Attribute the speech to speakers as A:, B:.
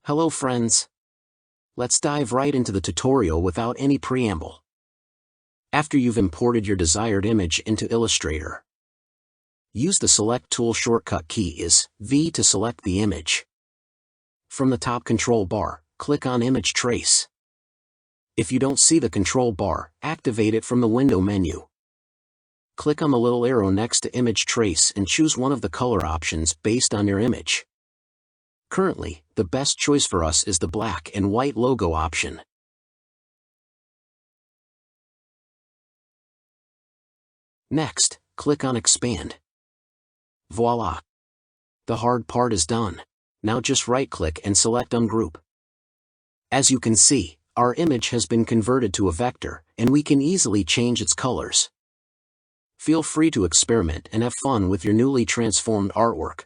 A: Hello friends. Let's dive right into the tutorial without any preamble. After you've imported your desired image into Illustrator, use the Select Tool shortcut key is V to select the image. From the top control bar, click on Image Trace. If you don't see the control bar, activate it from the window menu. Click on the little arrow next to Image Trace and choose one of the color options based on your image. Currently, the best choice for us is the black and white logo option. Next, click on Expand. Voila! The hard part is done. Now just right-click and select Ungroup. As you can see, our image has been converted to a vector, and we can easily change its colors. Feel free to experiment and have fun with your newly transformed artwork.